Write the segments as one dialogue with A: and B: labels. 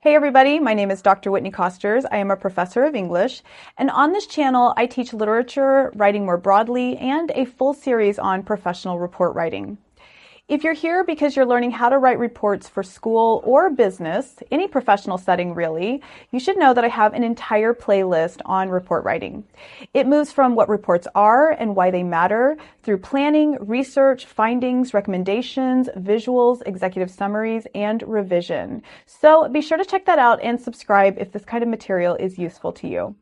A: Hey everybody, my name is Dr. Whitney Kosters. I am a professor of English, and on this channel I teach literature, writing more broadly, and a full series on professional report writing. If you're here because you're learning how to write reports for school or business, any professional setting really, you should know that I have an entire playlist on report writing. It moves from what reports are and why they matter, through planning, research, findings, recommendations, visuals, executive summaries, and revision. So be sure to check that out and subscribe if this kind of material is useful to you.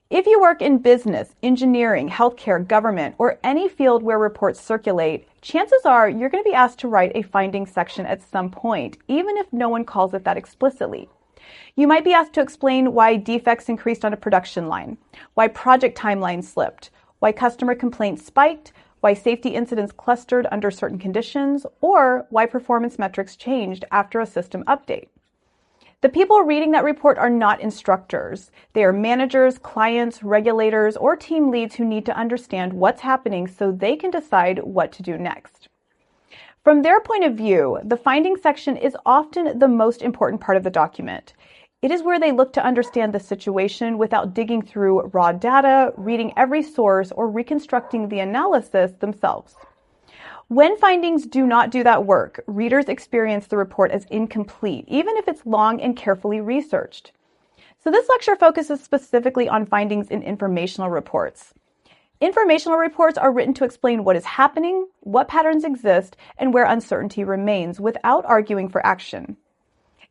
A: If you work in business, engineering, healthcare, government, or any field where reports circulate, chances are you're going to be asked to write a findings section at some point, even if no one calls it that explicitly. You might be asked to explain why defects increased on a production line, why project timelines slipped, why customer complaints spiked, why safety incidents clustered under certain conditions, or why performance metrics changed after a system update. The people reading that report are not instructors. They are managers, clients, regulators, or team leads who need to understand what's happening so they can decide what to do next. From their point of view, the findings section is often the most important part of the document. It is where they look to understand the situation without digging through raw data, reading every source, or reconstructing the analysis themselves. When findings do not do that work, readers experience the report as incomplete, even if it's long and carefully researched. So this lecture focuses specifically on findings in informational reports. Informational reports are written to explain what is happening, what patterns exist, and where uncertainty remains without arguing for action.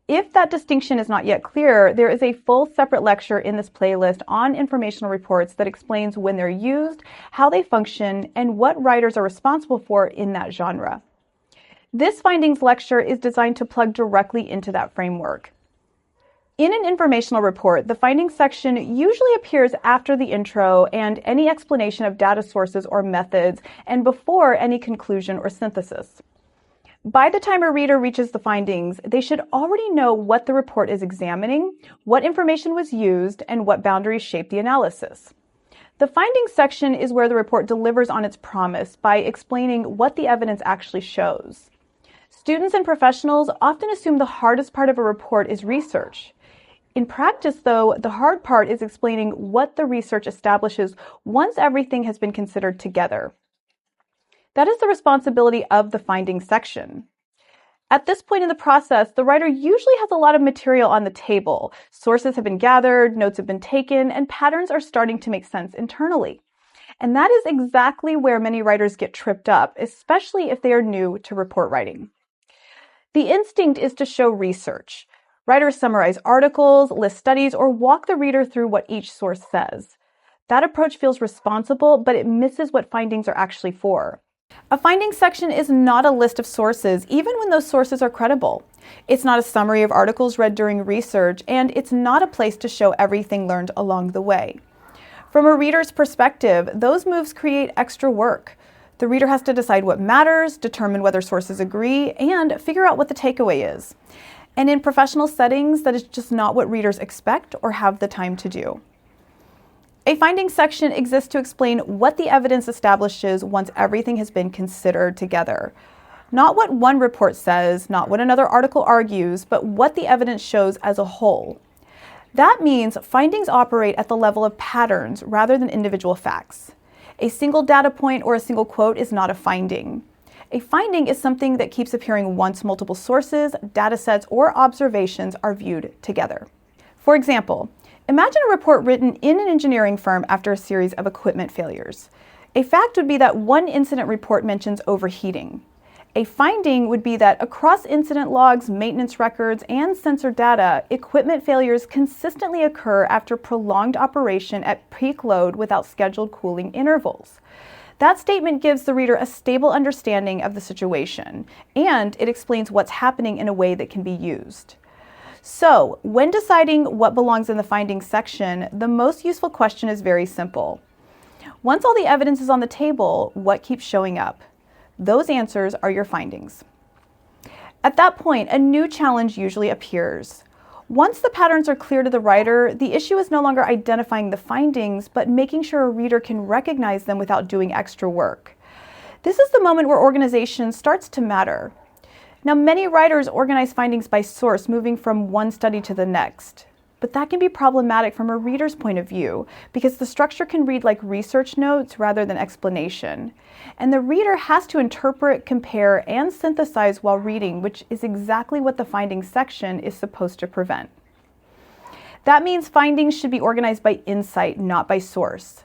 A: If that distinction is not yet clear, there is a full separate lecture in this playlist on informational reports that explains when they're used, how they function, and what writers are responsible for in that genre. This findings lecture is designed to plug directly into that framework. In an informational report, the findings section usually appears after the intro and any explanation of data sources or methods, and before any conclusion or synthesis. By the time a reader reaches the findings, they should already know what the report is examining, what information was used, and what boundaries shape the analysis. The findings section is where the report delivers on its promise by explaining what the evidence actually shows. Students and professionals often assume the hardest part of a report is research. In practice, though, the hard part is explaining what the research establishes once everything has been considered together. That is the responsibility of the findings section. At this point in the process, the writer usually has a lot of material on the table. Sources have been gathered, notes have been taken, and patterns are starting to make sense internally. And that is exactly where many writers get tripped up, especially if they are new to report writing. The instinct is to show research. Writers summarize articles, list studies, or walk the reader through what each source says. That approach feels responsible, but it misses what findings are actually for. A findings section is not a list of sources, even when those sources are credible. It's not a summary of articles read during research, and it's not a place to show everything learned along the way. From a reader's perspective, those moves create extra work. The reader has to decide what matters, determine whether sources agree, and figure out what the takeaway is. And in professional settings, that is just not what readers expect or have the time to do. A findings section exists to explain what the evidence establishes once everything has been considered together. Not what one report says, not what another article argues, but what the evidence shows as a whole. That means findings operate at the level of patterns rather than individual facts. A single data point or a single quote is not a finding. A finding is something that keeps appearing once multiple sources, data sets, or observations are viewed together. For example, imagine a report written in an engineering firm after a series of equipment failures. A fact would be that one incident report mentions overheating. A finding would be that across incident logs, maintenance records, and sensor data, equipment failures consistently occur after prolonged operation at peak load without scheduled cooling intervals. That statement gives the reader a stable understanding of the situation, and it explains what's happening in a way that can be used. So, when deciding what belongs in the findings section, the most useful question is very simple. Once all the evidence is on the table, what keeps showing up? Those answers are your findings. At that point, a new challenge usually appears. Once the patterns are clear to the writer, the issue is no longer identifying the findings, but making sure a reader can recognize them without doing extra work. This is the moment where organization starts to matter. Now, many writers organize findings by source, moving from one study to the next. But that can be problematic from a reader's point of view because the structure can read like research notes rather than explanation. And the reader has to interpret, compare, and synthesize while reading, which is exactly what the findings section is supposed to prevent. That means findings should be organized by insight, not by source.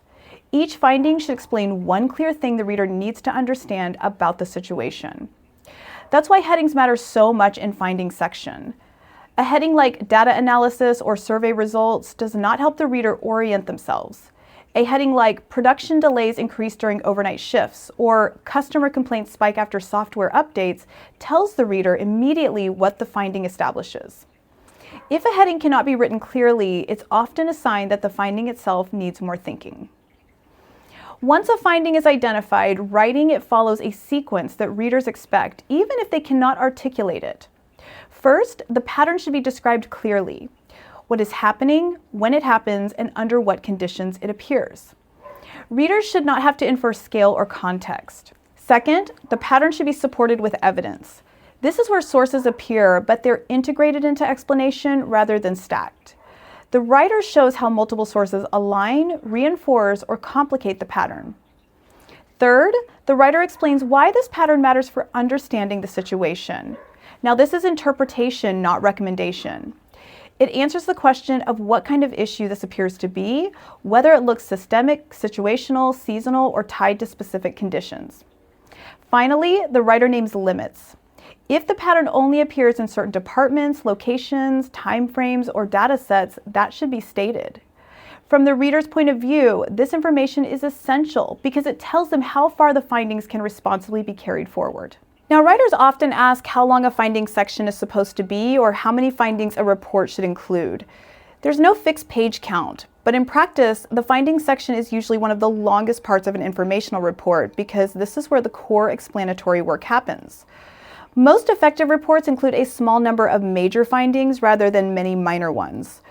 A: Each finding should explain one clear thing the reader needs to understand about the situation. That's why headings matter so much in findings section. A heading like data analysis or survey results does not help the reader orient themselves. A heading like production delays increase during overnight shifts or customer complaints spike after software updates tells the reader immediately what the finding establishes. If a heading cannot be written clearly, it's often a sign that the finding itself needs more thinking. Once a finding is identified, writing it follows a sequence that readers expect, even if they cannot articulate it. First, the pattern should be described clearly. What is happening, when it happens, and under what conditions it appears. Readers should not have to infer scale or context. Second, the pattern should be supported with evidence. This is where sources appear, but they're integrated into explanation rather than stacked. The writer shows how multiple sources align, reinforce, or complicate the pattern. Third, the writer explains why this pattern matters for understanding the situation. Now, this is interpretation, not recommendation. It answers the question of what kind of issue this appears to be, whether it looks systemic, situational, seasonal, or tied to specific conditions. Finally, the writer names limits. If the pattern only appears in certain departments, locations, timeframes, or data sets, that should be stated. From the reader's point of view, this information is essential because it tells them how far the findings can responsibly be carried forward. Now, writers often ask how long a findings section is supposed to be or how many findings a report should include. There's no fixed page count, but in practice, the findings section is usually one of the longest parts of an informational report because this is where the core explanatory work happens. Most effective reports include a small number of major findings rather than many minor ones.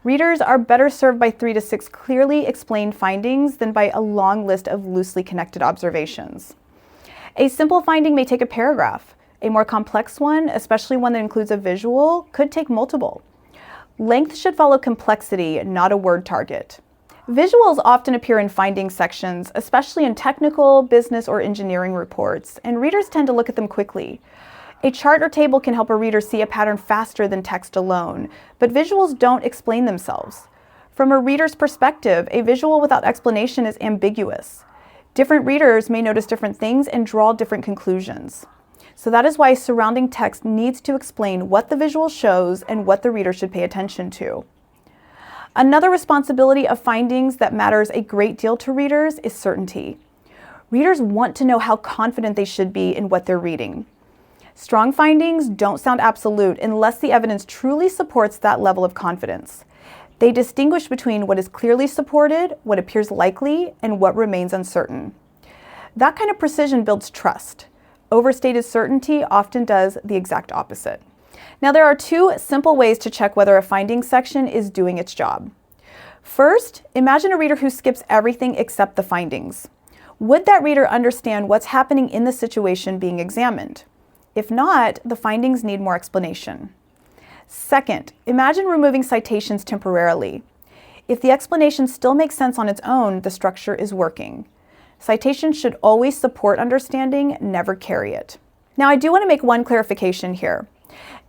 A: Readers are better served by 3 to 6 clearly explained findings than by a long list of loosely connected observations. A simple finding may take a paragraph. A more complex one, especially one that includes a visual, could take multiple. Length should follow complexity, not a word target. Visuals often appear in findings sections, especially in technical, business, or engineering reports, and readers tend to look at them quickly. A chart or table can help a reader see a pattern faster than text alone, but visuals don't explain themselves. From a reader's perspective, a visual without explanation is ambiguous. Different readers may notice different things and draw different conclusions. So that is why surrounding text needs to explain what the visual shows and what the reader should pay attention to. Another responsibility of findings that matters a great deal to readers is certainty. Readers want to know how confident they should be in what they're reading. Strong findings don't sound absolute unless the evidence truly supports that level of confidence. They distinguish between what is clearly supported, what appears likely, and what remains uncertain. That kind of precision builds trust. Overstated certainty often does the exact opposite. Now, there are 2 simple ways to check whether a findings section is doing its job. First, imagine a reader who skips everything except the findings. Would that reader understand what's happening in the situation being examined? If not, the findings need more explanation. Second, imagine removing citations temporarily. If the explanation still makes sense on its own, the structure is working. Citations should always support understanding, never carry it. Now, I do want to make one clarification here.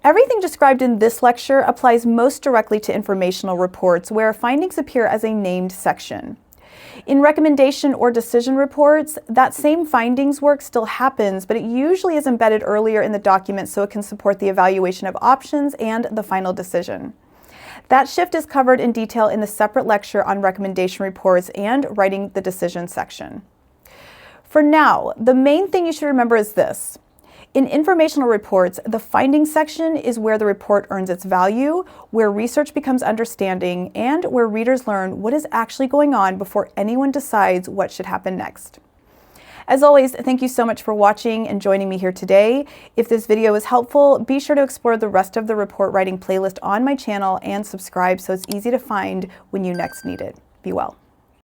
A: Everything described in this lecture applies most directly to informational reports where findings appear as a named section. In recommendation or decision reports, that same findings work still happens, but it usually is embedded earlier in the document so it can support the evaluation of options and the final decision. That shift is covered in detail in the separate lecture on recommendation reports and writing the decision section. For now, the main thing you should remember is this. In informational reports, the findings section is where the report earns its value, where research becomes understanding, and where readers learn what is actually going on before anyone decides what should happen next. As always, thank you so much for watching and joining me here today. If this video was helpful, be sure to explore the rest of the report writing playlist on my channel and subscribe so it's easy to find when you next need it. Be well.